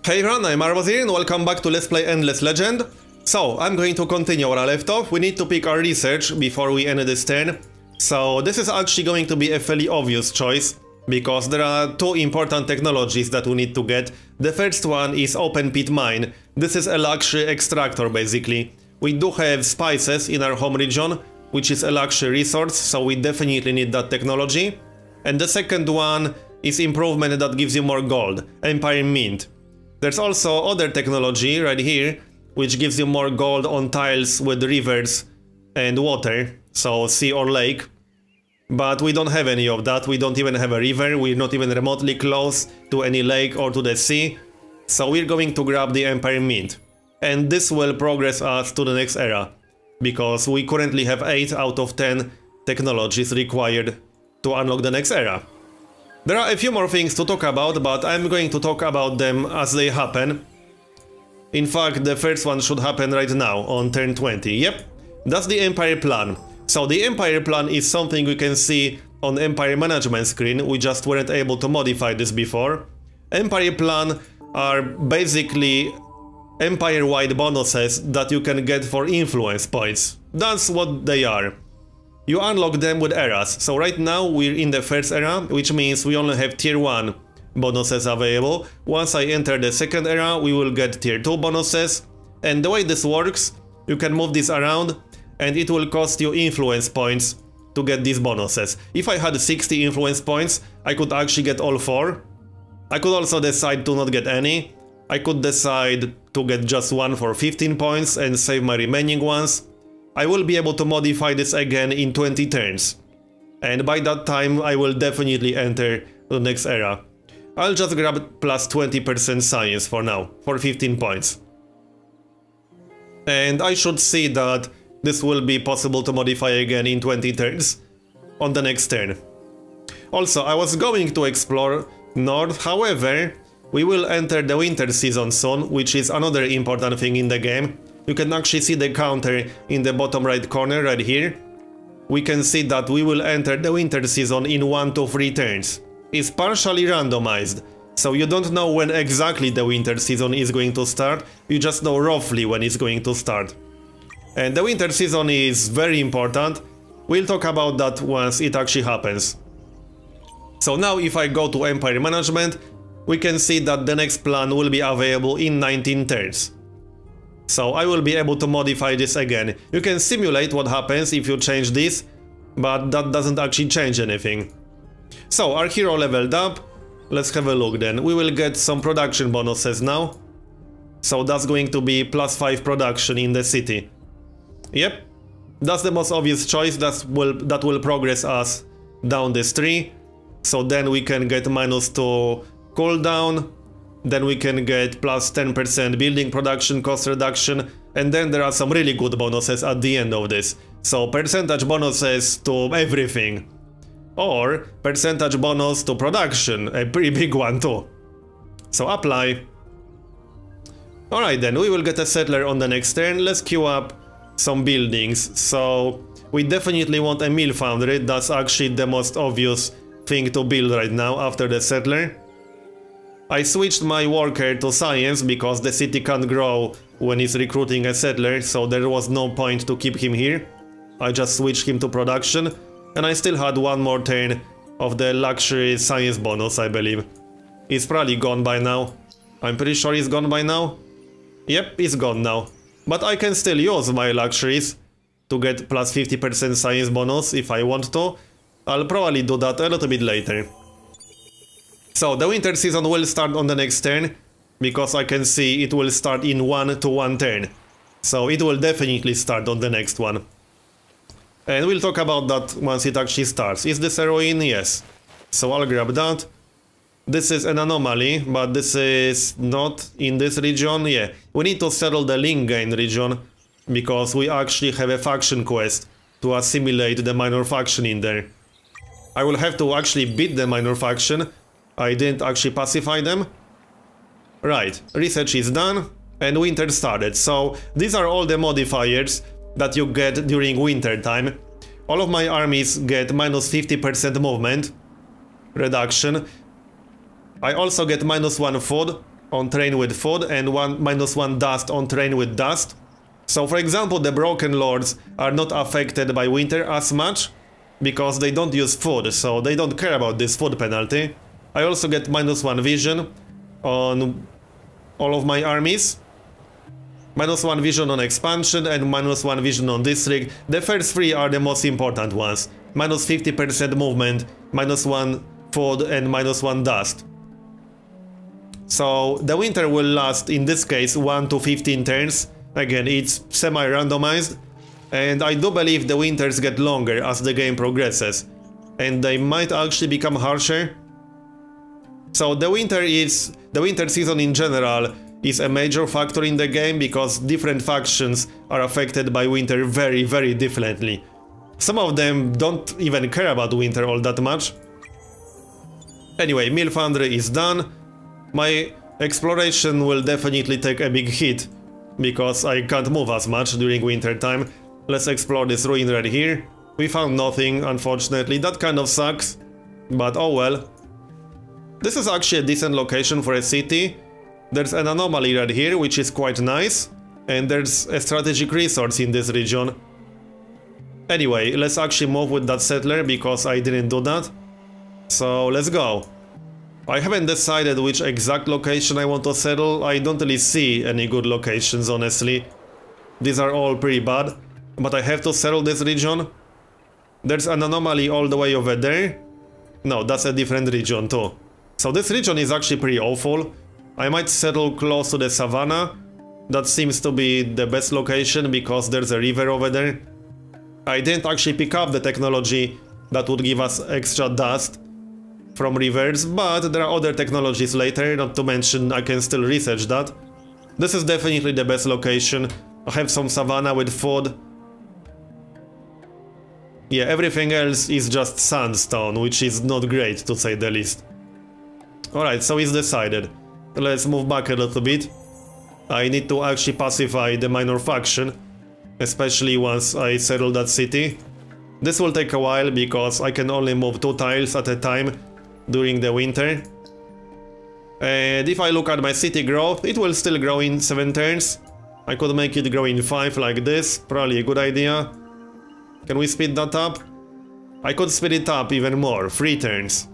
Hey everyone, I'm Marbozir and welcome back to Let's Play Endless Legend. So, I'm going to continue where I left off. We need to pick our research before we end this turn. So, this is actually going to be a fairly obvious choice, because there are two important technologies that we need to get. The first one is open pit mine. This is a luxury extractor basically. We do have spices in our home region, which is a luxury resource, so we definitely need that technology. And the second one is improvement that gives you more gold, Empire Mint. There's also other technology right here, which gives you more gold on tiles with rivers and water, so sea or lake. But we don't have any of that, we don't even have a river, we're not even remotely close to any lake or to the sea. So we're going to grab the Empire Mint. And this will progress us to the next era, because we currently have 8 out of 10 technologies required to unlock the next era. There are a few more things to talk about, but I'm going to talk about them as they happen. In fact, the first one should happen right now, on turn 20. Yep, that's the Empire Plan. So the Empire Plan is something we can see on Empire Management screen, we just weren't able to modify this before. Empire Plan are basically Empire-wide bonuses that you can get for influence points. That's what they are. You unlock them with eras, so right now we're in the first era, which means we only have tier 1 bonuses available. Once I enter the second era, we will get tier 2 bonuses, and the way this works, you can move this around, and it will cost you influence points to get these bonuses. If I had 60 influence points, I could actually get all 4. I could also decide to not get any. I could decide to get just one for 15 points and save my remaining ones. I will be able to modify this again in 20 turns, and by that time I will definitely enter the next era. I'll just grab plus 20% science for now, for 15 points. And I should see that this will be possible to modify again in 20 turns, on the next turn. Also, I was going to explore north, however, we will enter the winter season soon, which is another important thing in the game. You can actually see the counter in the bottom right corner right here. We can see that we will enter the winter season in 1 to 3 turns. It's partially randomized, so you don't know when exactly the winter season is going to start, you just know roughly when it's going to start. And the winter season is very important. We'll talk about that once it actually happens. So now if I go to Empire Management, we can see that the next plan will be available in 19 turns. So I will be able to modify this again. You can simulate what happens if you change this, but that doesn't actually change anything. So our hero leveled up. Let's have a look then. We will get some production bonuses now. So that's going to be plus 5 production in the city. Yep, that's the most obvious choice. That will progress us down this tree. So then we can get -2 cooldown. Then we can get plus 10% building production cost reduction, and then there are some really good bonuses at the end of this. So percentage bonuses to everything, or percentage bonus to production, a pretty big one too. So apply. Alright then, we will get a settler on the next turn. Let's queue up some buildings. So we definitely want a mill foundry. That's actually the most obvious thing to build right now after the settler. I switched my worker to science because the city can't grow when it's recruiting a settler, so there was no point to keep him here. I just switched him to production, and I still had one more turn of the luxury science bonus, I believe. It's probably gone by now. I'm pretty sure it's gone by now. Yep, it's gone now. But I can still use my luxuries to get plus 50% science bonus if I want to. I'll probably do that a little bit later. So the winter season will start on the next turn, because I can see it will start in 1 to 1 turn. So it will definitely start on the next one. And we'll talk about that once it actually starts. Is this a ruin? Yes. So I'll grab that. This is an anomaly, but this is not in this region. Yeah, we need to settle the Lingain region, because we actually have a faction quest to assimilate the minor faction in there. I will have to actually beat the minor faction. I didn't actually pacify them. Right, research is done, and winter started. So these are all the modifiers that you get during winter time. All of my armies get -50% movement reduction. I also get -1 food. on terrain with food and -1 dust on terrain with dust. So for example, the Broken Lords are not affected by winter as much because they don't use food, so they don't care about this food penalty. I also get -1 vision on all of my armies. -1 vision on expansion and -1 vision on district. The first three are the most important ones. -50% movement, -1 food and -1 dust. So the winter will last in this case 1 to 15 turns. Again, it's semi-randomized. And I do believe the winters get longer as the game progresses. And they might actually become harsher. So the winter season in general is a major factor in the game because different factions are affected by winter very, very differently. Some of them don't even care about winter all that much. Anyway, Mill Foundry is done. My exploration will definitely take a big hit because I can't move as much during winter time. Let's explore this ruin right here. We found nothing, unfortunately. That kind of sucks, but oh well. This is actually a decent location for a city. There's an anomaly right here, which is quite nice, and there's a strategic resource in this region. Anyway, let's actually move with that settler because I didn't do that. So let's go. I haven't decided which exact location I want to settle. I don't really see any good locations, honestly. These are all pretty bad, but I have to settle this region. There's an anomaly all the way over there. No, that's a different region too. So this region is actually pretty awful. I might settle close to the savannah. That seems to be the best location because there's a river over there. I didn't actually pick up the technology that would give us extra dust from rivers, but there are other technologies later, not to mention I can still research that. This is definitely the best location. I have some savannah with food. Yeah, everything else is just sandstone, which is not great to say the least. Alright, so it's decided. Let's move back a little bit. I need to actually pacify the minor faction, especially once I settle that city. This will take a while because I can only move 2 tiles at a time during the winter. And if I look at my city growth, it will still grow in 7 turns. I could make it grow in 5 like this, probably a good idea. Can we speed that up? I could speed it up even more, 3 turns.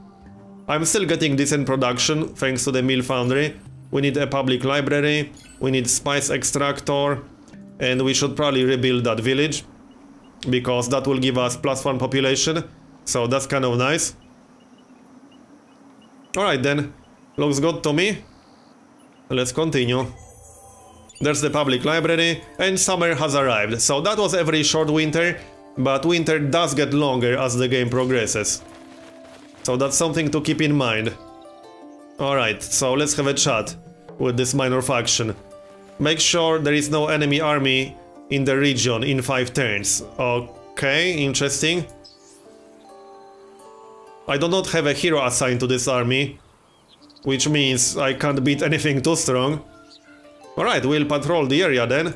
I'm still getting decent production thanks to the Mill Foundry. We need a public library, we need spice extractor, and we should probably rebuild that village because that will give us +1 population, so that's kind of nice. Alright then, looks good to me. Let's continue. There's the public library, and summer has arrived, so that was a very short winter, but winter does get longer as the game progresses. So that's something to keep in mind. Alright, so let's have a chat with this minor faction. Make sure there is no enemy army in the region in 5 turns. Okay, interesting. I do not have a hero assigned to this army, which means I can't beat anything too strong. Alright, we'll patrol the area then.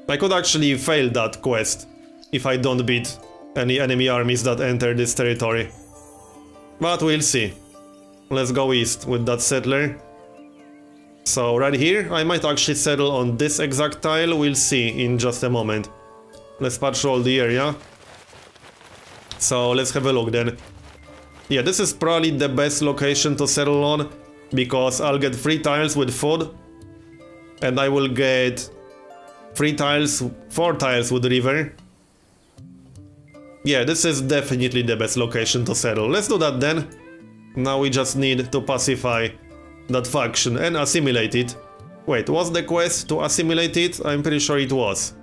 I could actually fail that quest if I don't beat any enemy armies that enter this territory. But we'll see. Let's go east with that settler. So right here, I might actually settle on this exact tile, we'll see in just a moment. Let's patrol the area. So let's have a look then. Yeah, this is probably the best location to settle on, because I'll get 3 tiles with food, and I will get 4 tiles with river. Yeah, this is definitely the best location to settle. Let's do that then. Now we just need to pacify that faction and assimilate it. Wait, was the quest to assimilate it? I'm pretty sure it was.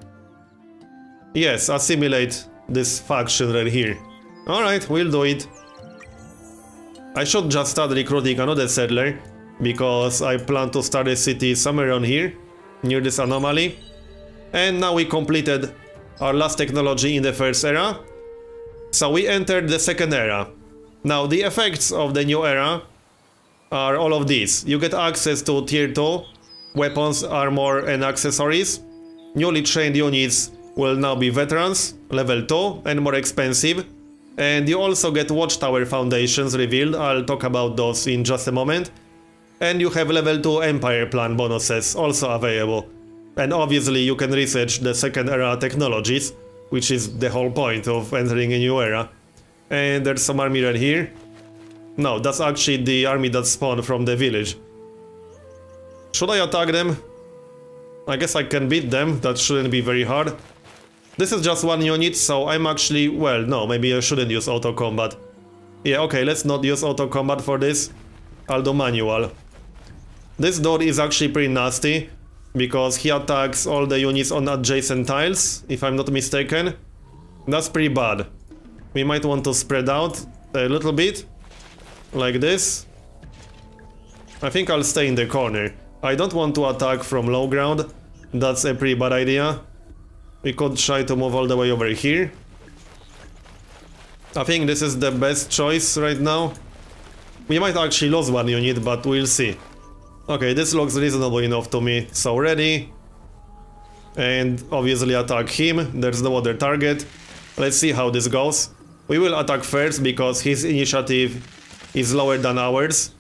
Yes, assimilate this faction right here. Alright, we'll do it. I should just start recruiting another settler, because I plan to start a city somewhere around here, near this anomaly. And now we completed our last technology in the first era. So we entered the second era. Now the effects of the new era are all of these. You get access to tier 2 weapons, armor and accessories. Newly trained units will now be veterans, level 2 and more expensive. And you also get watchtower foundations revealed. I'll talk about those in just a moment. And you have level 2 Empire Plan bonuses also available. And obviously you can research the second era technologies, which is the whole point of entering a new era. And there's some army right here. No, that's actually the army that spawned from the village. Should I attack them? I guess I can beat them, that shouldn't be very hard. This is just one unit, so I'm actually... well, no, maybe I shouldn't use auto combat. Yeah, okay, let's not use auto combat for this. I'll do manual. This dude is actually pretty nasty, because he attacks all the units on adjacent tiles, if I'm not mistaken. That's pretty bad. We might want to spread out a little bit, like this. I think I'll stay in the corner. I don't want to attack from low ground, that's a pretty bad idea. We could try to move all the way over here. I think this is the best choice right now. We might actually lose one unit, but we'll see. Okay, this looks reasonable enough to me, so ready. And obviously attack him, there's no other target. Let's see how this goes. We will attack first because his initiative is lower than ours.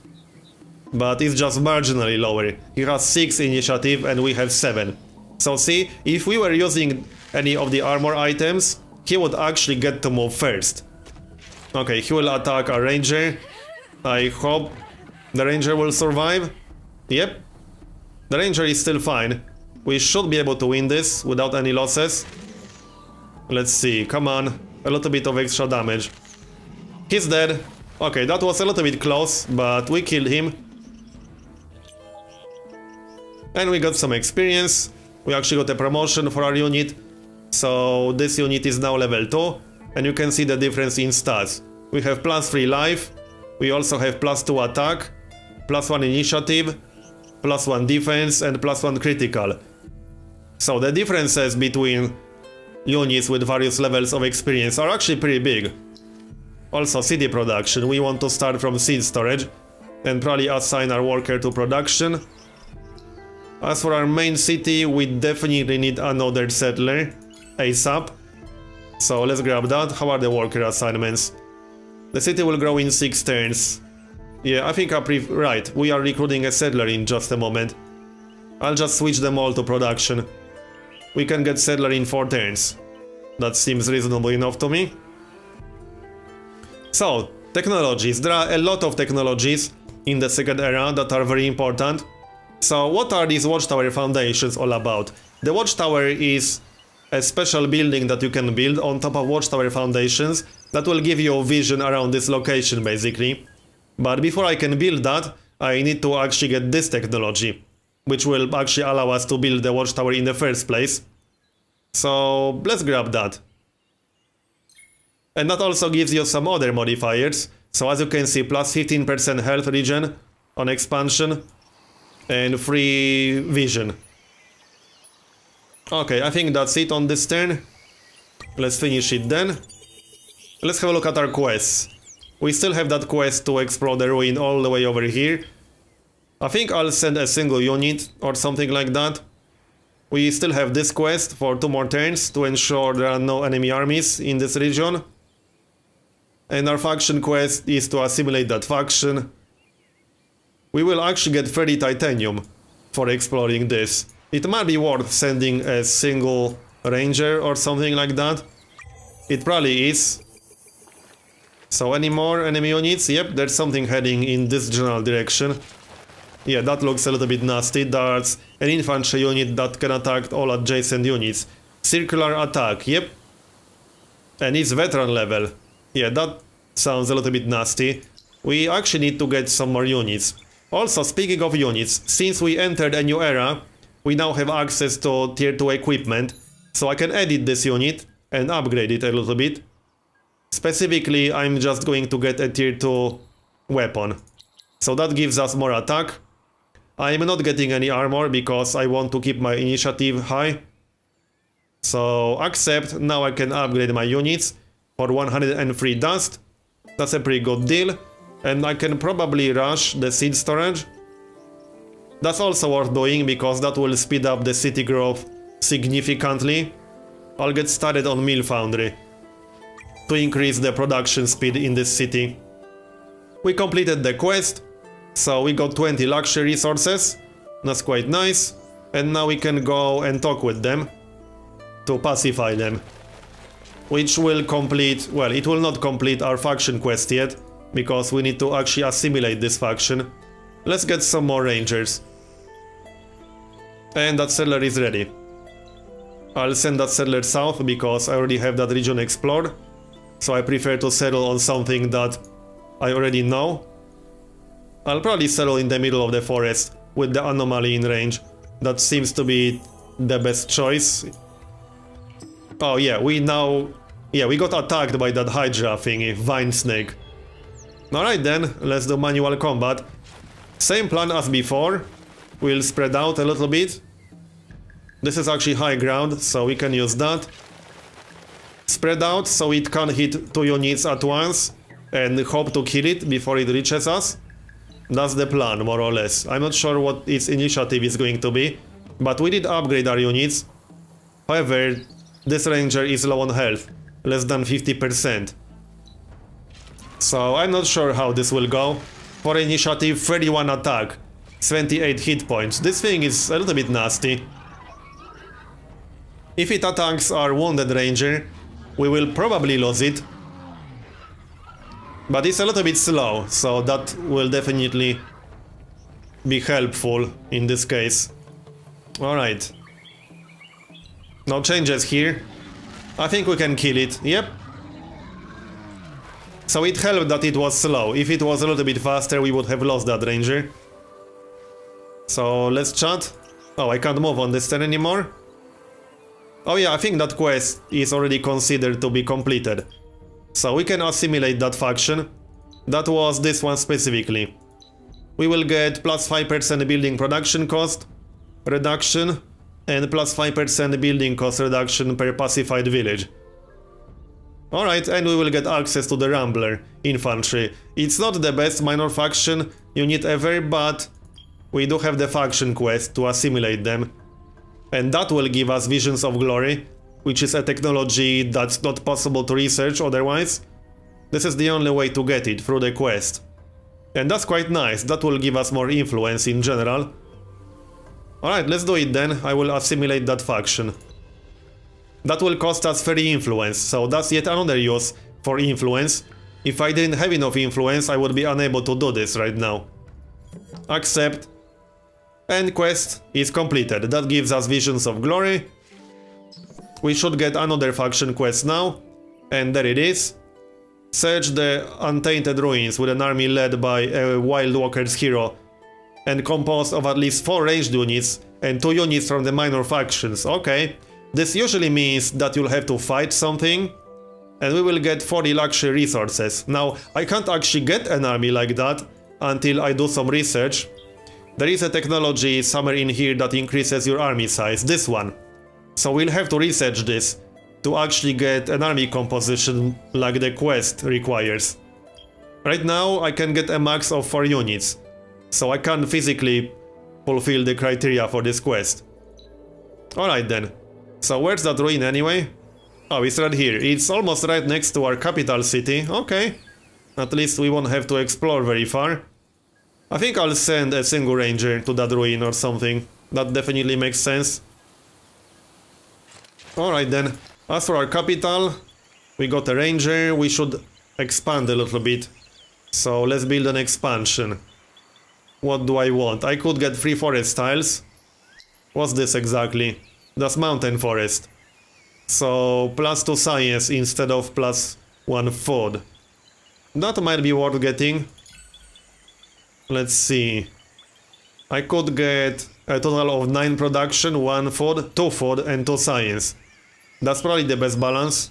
But it's just marginally lower. He has 6 initiative and we have 7. So see, if we were using any of the armor items, he would actually get to move first. Okay, he will attack a ranger. I hope the ranger will survive. Yep. The ranger is still fine. We should be able to win this without any losses. Let's see, come on. A little bit of extra damage. He's dead. Okay, that was a little bit close, but we killed him. And we got some experience. We actually got a promotion for our unit. So this unit is now level 2. And you can see the difference in stats. We have +3 life. We also have +2 attack, +1 initiative, +1 defense, and +1 critical. So the differences between units with various levels of experience are actually pretty big. Also city production. We want to start from seed storage and probably assign our worker to production. As for our main city, we definitely need another settler ASAP. So let's grab that. How are the worker assignments? The city will grow in 6 turns. Yeah, I think right, we are recruiting a settler in just a moment. I'll just switch them all to production. We can get settler in 4 turns. That seems reasonable enough to me. So, technologies. There are a lot of technologies in the second era that are very important. So what are these watchtower foundations all about? The watchtower is a special building that you can build on top of watchtower foundations that will give you a vision around this location basically. But before I can build that, I need to actually get this technology, which will actually allow us to build the watchtower in the first place. So let's grab that. And that also gives you some other modifiers. So as you can see, plus 15% health regen on expansion and free vision. Okay, I think that's it on this turn. Let's finish it then. Let's have a look at our quests. We still have that quest to explore the ruin all the way over here. I think I'll send a single unit or something like that. We still have this quest for 2 more turns to ensure there are no enemy armies in this region. And our faction quest is to assimilate that faction. We will actually get 30 titanium for exploring this. It might be worth sending a single ranger or something like that. It probably is. So any more enemy units? Yep, there's something heading in this general direction. Yeah, that looks a little bit nasty. That's an infantry unit that can attack all adjacent units. Circular attack, yep. And it's veteran level. Yeah, that sounds a little bit nasty. We actually need to get some more units. Also, speaking of units, since we entered a new era, we now have access to tier 2 equipment. So I can edit this unit and upgrade it a little bit. Specifically, I'm just going to get a tier 2 weapon. So that gives us more attack. I'm not getting any armor because I want to keep my initiative high. So accept, now I can upgrade my units for 103 dust. That's a pretty good deal. And I can probably rush the seed storage. That's also worth doing because that will speed up the city growth significantly. I'll get started on Mill Foundry to increase the production speed in this city. We completed the quest. So we got 20 luxury resources, that's quite nice. And now we can go and talk with them to pacify them. Which will complete, well, it will not complete our faction quest yet, because we need to actually assimilate this faction. Let's get some more rangers. And that settler is ready. I'll send that settler south because I already have that region explored. So I prefer to settle on something that I already know. I'll probably settle in the middle of the forest with the anomaly in range. That seems to be the best choice. Oh yeah, we got attacked by that Hydra thingy, Vine Snake. Alright then, let's do manual combat. Same plan as before. We'll spread out a little bit. This is actually high ground, so we can use that. Spread out so it can hit 2 units at once and hope to kill it before it reaches us. That's the plan, more or less. I'm not sure what its initiative is going to be, but we did upgrade our units. However, this ranger is low on health, less than 50%. So I'm not sure how this will go. For initiative, 31 attack, 28 hit points. This thing is a little bit nasty. If it attacks our wounded ranger, we will probably lose it. But it's a little bit slow, so that will definitely be helpful in this case. Alright. No changes here. I think we can kill it, yep. So it helped that it was slow. If it was a little bit faster, we would have lost that ranger. So let's chat. Oh, I can't move on this turn anymore. Oh yeah, I think that quest is already considered to be completed. So we can assimilate that faction. That was this one specifically. We will get plus 5% building production cost reduction and plus 5% building cost reduction per pacified village. Alright, and we will get access to the Rambler infantry. It's not the best minor faction unit ever, but we do have the faction quest to assimilate them. And that will give us Visions of Glory, which is a technology that's not possible to research otherwise. This is the only way to get it, through the quest. And that's quite nice, that will give us more influence in general. Alright, let's do it then, I will assimilate that faction. That will cost us 30 influence, so that's yet another use for influence. If I didn't have enough influence, I would be unable to do this right now. Accept. And quest is completed, that gives us Visions of Glory. We should get another faction quest now, and there it is. Search the Untainted Ruins with an army led by a Wild Walker's hero and composed of at least 4 ranged units and 2 units from the minor factions. Okay, this usually means that you'll have to fight something and we will get 40 luxury resources. Now, I can't actually get an army like that until I do some research. There is a technology somewhere in here that increases your army size, this one. So we'll have to research this to actually get an army composition like the quest requires. Right now I can get a max of 4 units, so I can't physically fulfill the criteria for this quest. Alright then, so where's that ruin anyway? Oh, it's right here, it's almost right next to our capital city, okay. At least we won't have to explore very far. I think I'll send a single ranger to that ruin or something, that definitely makes sense. Alright then, as for our capital, we got a ranger, we should expand a little bit. So let's build an expansion. What do I want? I could get 3 forest tiles. What's this exactly? That's mountain forest. So +2 science instead of +1 food. That might be worth getting. Let's see. I could get a total of 9 production, 1 food, 2 food and 2 science. That's probably the best balance.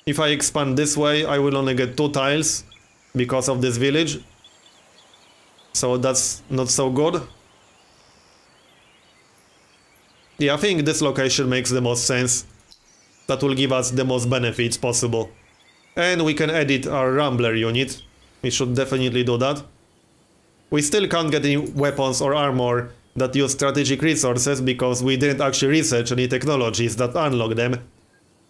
If I expand this way, I will only get 2 tiles because of this village. So that's not so good. Yeah, I think this location makes the most sense. That will give us the most benefits possible. And we can edit our Rambler unit. We should definitely do that. We still can't get any weapons or armor that use strategic resources because we didn't actually research any technologies that unlock them.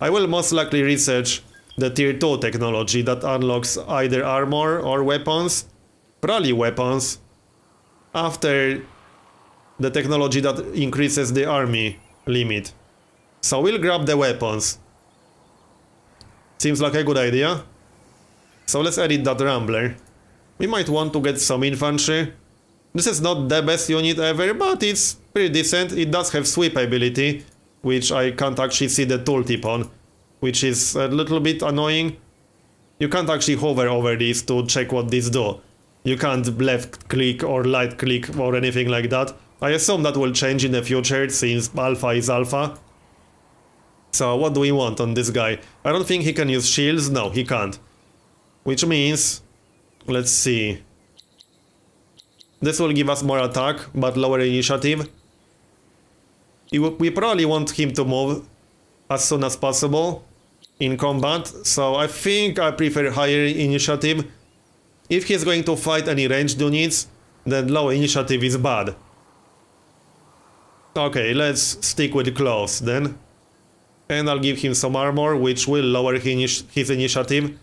I will most likely research the tier 2 technology that unlocks either armor or weapons. probably weapons, after the technology that increases the army limit. So we'll grab the weapons. Seems like a good idea. So let's edit that Rambler. We might want to get some infantry. This is not the best unit ever, but it's pretty decent. It does have sweep ability, which I can't actually see the tooltip on, which is a little bit annoying. You can't actually hover over these to check what these do. You can't left click or right click or anything like that. I assume that will change in the future since alpha is alpha. So what do we want on this guy? I don't think he can use shields. No, he can't. Which means, let's see. This will give us more attack, but lower initiative. We probably want him to move as soon as possible in combat, so I think I prefer higher initiative. If he's going to fight any ranged units, then low initiative is bad. Okay, let's stick with close then. And I'll give him some armor, which will lower his initiative.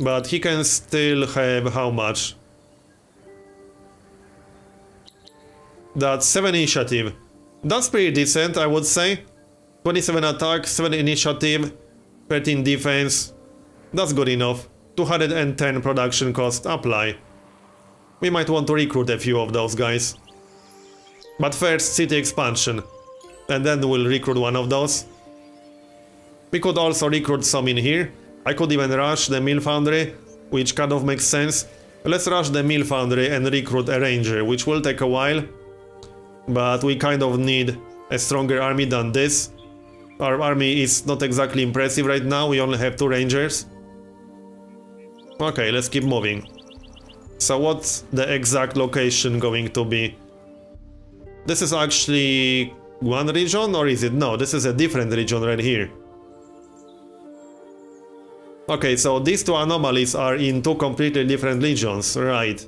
But he can still have how much? That's 7 initiative. That's pretty decent, I would say. 27 attack, 7 initiative, 13 defense. That's good enough. 210 production cost, apply. We might want to recruit a few of those guys. But first, city expansion. And then we'll recruit one of those. We could also recruit some in here. I could even rush the mill foundry, which kind of makes sense. Let's rush the mill foundry and recruit a ranger, which will take a while. But we kind of need a stronger army than this. Our army is not exactly impressive right now, we only have 2 rangers. Okay, let's keep moving. So what's the exact location going to be? This is actually one region, or is it? No, this is a different region right here. Okay, so these 2 anomalies are in 2 completely different regions, right.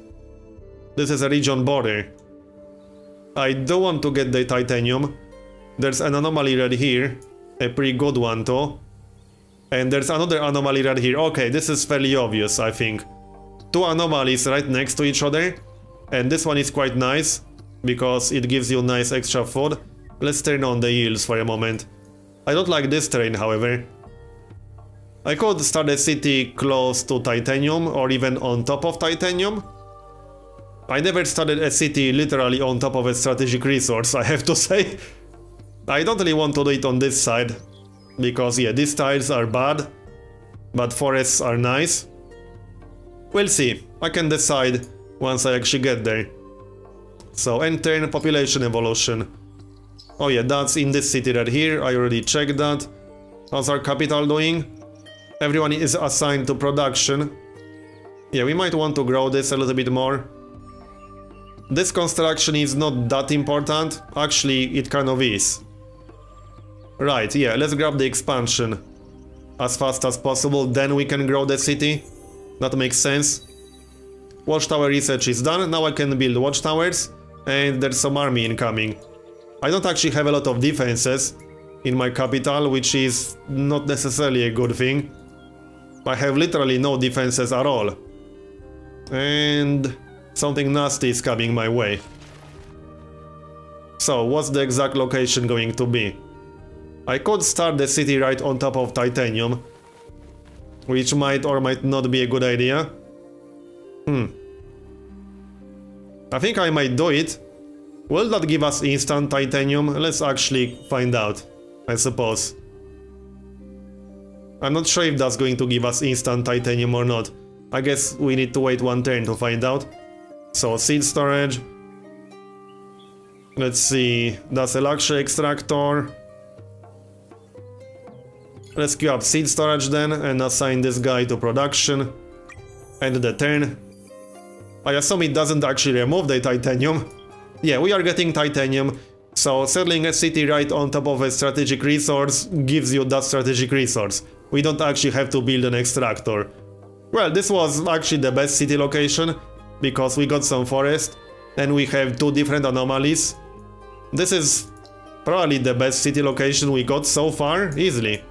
This is a region border. I do want to get the titanium. There's an anomaly right here, a pretty good one too. And there's another anomaly right here. Okay, this is fairly obvious, I think. 2 anomalies right next to each other. And this one is quite nice, because it gives you nice extra food. Let's turn on the yields for a moment. I don't like this terrain, however. I could start a city close to titanium, or even on top of titanium. I never started a city literally on top of a strategic resource, I have to say. I don't really want to do it on this side, because yeah, these tiles are bad, but forests are nice. We'll see, I can decide once I actually get there. So enter population evolution. Oh yeah, that's in this city right here, I already checked that. How's our capital doing? Everyone is assigned to production. Yeah, we might want to grow this a little bit more. This construction is not that important. Actually, it kind of is. Right, yeah, let's grab the expansion as fast as possible, then we can grow the city. That makes sense. Watchtower research is done, now I can build watchtowers, and there's some army incoming. I don't actually have a lot of defenses in my capital, which is not necessarily a good thing. I have literally no defenses at all. And something nasty is coming my way. So, what's the exact location going to be? I could start the city right on top of titanium, which might or might not be a good idea. I think I might do it. Will that give us instant titanium? Let's actually find out, I suppose. I'm not sure if that's going to give us instant titanium or not. I guess we need to wait 1 turn to find out. So, seed storage. Let's see, that's a luxury extractor. Let's queue up seed storage then and assign this guy to production. End the turn. I assume it doesn't actually remove the titanium. Yeah, we are getting titanium. So settling a city right on top of a strategic resource gives you that strategic resource. We don't actually have to build an extractor. Well, this was actually the best city location, because we got some forest and we have 2 different anomalies. This is probably the best city location we got so far, easily.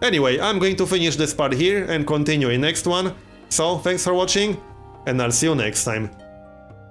Anyway, I'm going to finish this part here and continue in next one. So, thanks for watching, and I'll see you next time.